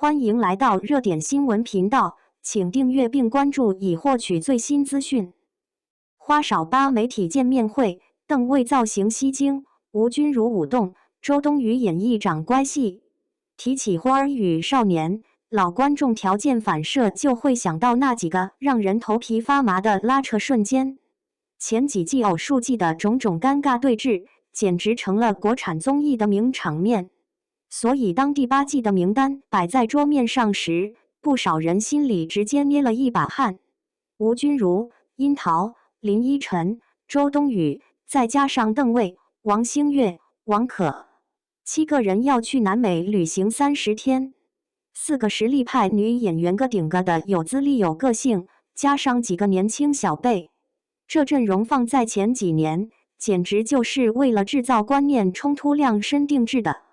欢迎来到热点新闻频道，请订阅并关注以获取最新资讯。花少8媒体见面会，邓为造型吸睛，吴君如舞动，周冬雨演绎长乖戏。提起花儿与少年，老观众条件反射就会想到那几个让人头皮发麻的拉扯瞬间。前几季偶数季的种种尴尬对峙，简直成了国产综艺的名场面。所以当第8季的名单摆在桌面上时，不少人心里直接捏了一把汗。吴君如、殷桃、林依晨、周冬雨，再加上邓为、王星越、王可，7个人要去南美旅行30天。4个实力派女演员个顶个的有资历有个性，加上几个年轻小辈，这阵容放在前几年，简直就是为了制造观念冲突量身定制的。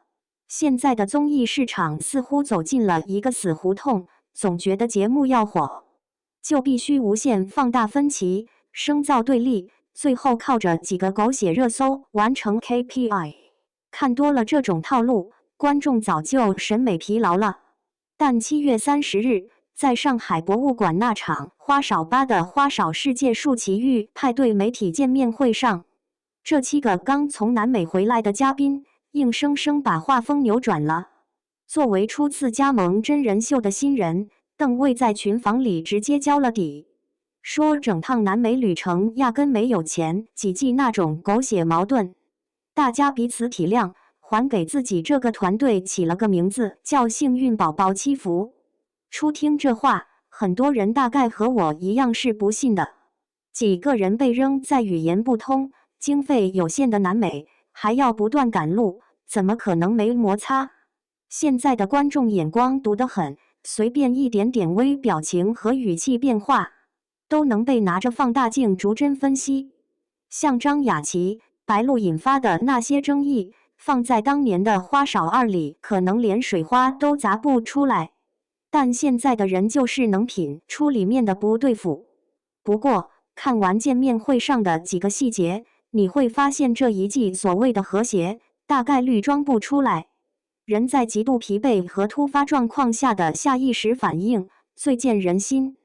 现在的综艺市场似乎走进了一个死胡同，总觉得节目要火，就必须无限放大分歧，生造对立，最后靠着几个狗血热搜完成 KPI。看多了这种套路，观众早就审美疲劳了。但7月30日，在上海博物馆那场花少8的花少世界树奇遇派对媒体见面会上，这7个刚从南美回来的嘉宾硬生生把画风扭转了。作为初次加盟真人秀的新人，邓为在群访里直接交了底，说整趟南美旅程压根没有前几季那种狗血矛盾，大家彼此体谅，还给自己这个团队起了个名字叫幸运宝宝祈福。初听这话，很多人大概和我一样是不信的。几个人被扔在语言不通、经费有限的南美，还要不断赶路，怎么可能没摩擦？现在的观众眼光毒得很，随便一点点微表情和语气变化，都能被拿着放大镜逐帧分析。像张雅琪、白鹿引发的那些争议，放在当年的花少2里，可能连水花都砸不出来。但现在的人就是能品出里面的不对付。不过，看完见面会上的几个细节，你会发现这一季所谓的和谐，大概率装不出来。人在极度疲惫和突发状况下的下意识反应，最见人心。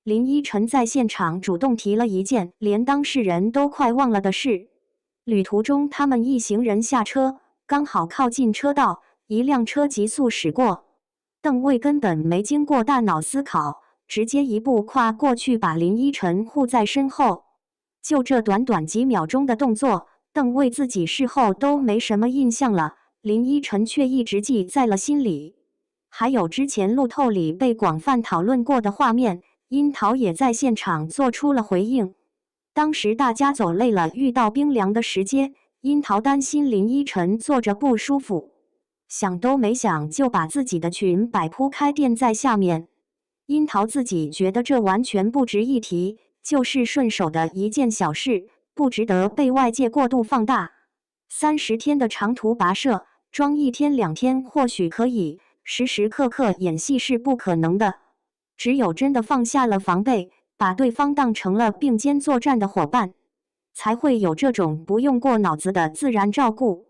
林依晨在现场主动提了一件连当事人都快忘了的事。旅途中，他们一行人下车，刚好靠近车道，一辆车急速驶过。邓为根本没经过大脑思考，直接一步跨过去，把林依晨护在身后。就这短短几秒钟的动作，邓为自己事后都没什么印象了，林依晨却一直记在了心里。还有之前路透里被广泛讨论过的画面，殷桃也在现场做出了回应。当时大家走累了，遇到冰凉的石阶，殷桃担心林依晨坐着不舒服，想都没想就把自己的裙摆铺开垫在下面。殷桃自己觉得这完全不值一提，就是顺手的一件小事，不值得被外界过度放大。30天的长途跋涉，装1天2天或许可以，时时刻刻演戏是不可能的。只有真的放下了防备，把对方当成了并肩作战的伙伴，才会有这种不用过脑子的自然照顾。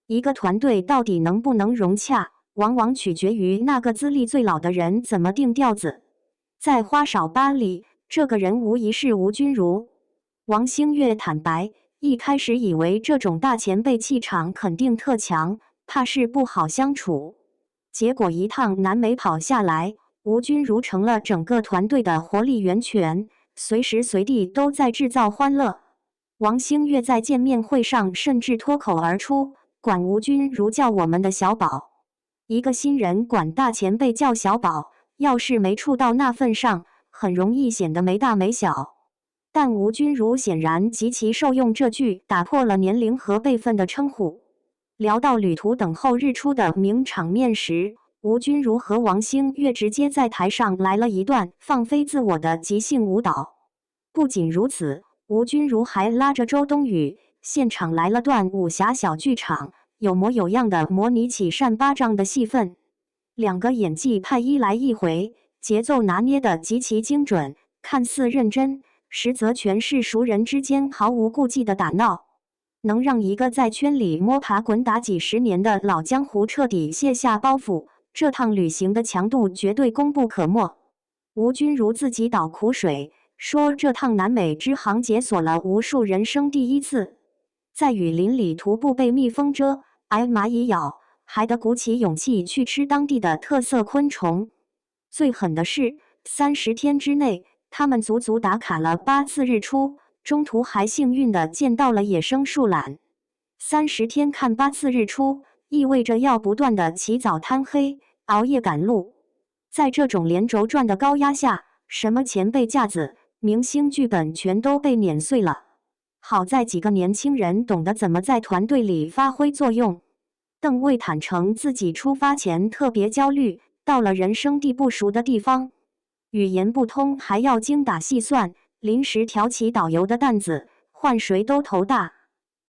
一个团队到底能不能融洽，往往取决于那个资历最老的人怎么定调子。在花少8里，这个人无疑是吴君如。王星越坦白，一开始以为这种大前辈气场肯定特强，怕是不好相处。结果一趟南美跑下来，吴君如成了整个团队的活力源泉，随时随地都在制造欢乐。王星越在见面会上甚至脱口而出，管吴君如叫我们的小宝。一个新人管大前辈叫小宝，要是没触到那份上，很容易显得没大没小。但吴君如显然极其受用这句打破了年龄和辈分的称呼。聊到旅途等候日出的名场面时，吴君如和王星越直接在台上来了一段放飞自我的即兴舞蹈。不仅如此，吴君如还拉着周冬雨，现场来了段武侠小剧场，有模有样的模拟起扇巴掌的戏份。两个演技派一来一回，节奏拿捏得极其精准，看似认真，实则全是熟人之间毫无顾忌的打闹，能让一个在圈里摸爬滚打几10年的老江湖彻底卸下包袱，这趟旅行的强度绝对功不可没。吴君如自己倒苦水，说这趟南美之行解锁了无数人生第一次，在雨林里徒步被蜜蜂蛰，挨蚂蚁咬，还得鼓起勇气去吃当地的特色昆虫。最狠的是，30天之内，他们足足打卡了8次日出，中途还幸运地见到了野生树懒。30天看8次日出，意味着要不断地起早贪黑，熬夜赶路。在这种连轴转的高压下，什么前辈架子、明星剧本全都被碾碎了。好在几个年轻人懂得怎么在团队里发挥作用。邓卫坦诚自己出发前特别焦虑，到了人生地不熟的地方，语言不通还要精打细算，临时挑起导游的担子，换谁都头大。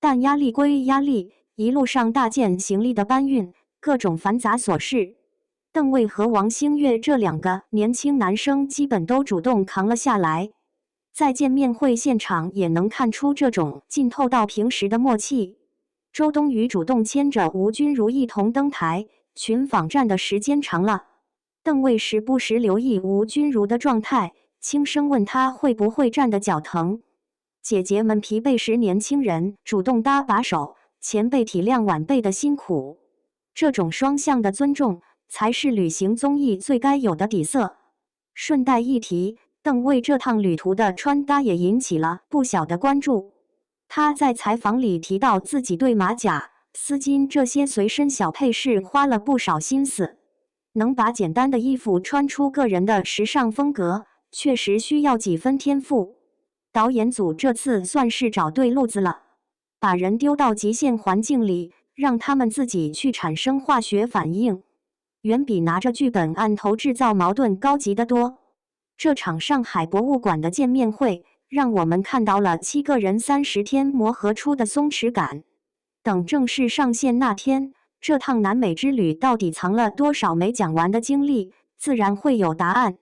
但压力归压力，一路上大件行李的搬运，各种繁杂琐事，邓卫和王星越这2个年轻男生基本都主动扛了下来。在见面会现场也能看出这种浸透到平时的默契。周冬雨主动牵着吴君如一同登台，群访站的时间长了，邓卫时不时留意吴君如的状态，轻声问她会不会站得脚疼。姐姐们疲惫时，年轻人主动搭把手，前辈体谅晚辈的辛苦。这种双向的尊重，才是旅行综艺最该有的底色。顺带一提，邓卫这趟旅途的穿搭也引起了不小的关注。他在采访里提到，自己对马甲、丝巾这些随身小配饰花了不少心思。能把简单的衣服穿出个人的时尚风格，确实需要几分天赋。导演组这次算是找对路子了，把人丢到极限环境里，让他们自己去产生化学反应，远比拿着剧本按头制造矛盾高级得多。这场上海博物馆的见面会，让我们看到了7个人30天磨合出的松弛感。等正式上线那天，这趟南美之旅到底藏了多少没讲完的经历，自然会有答案。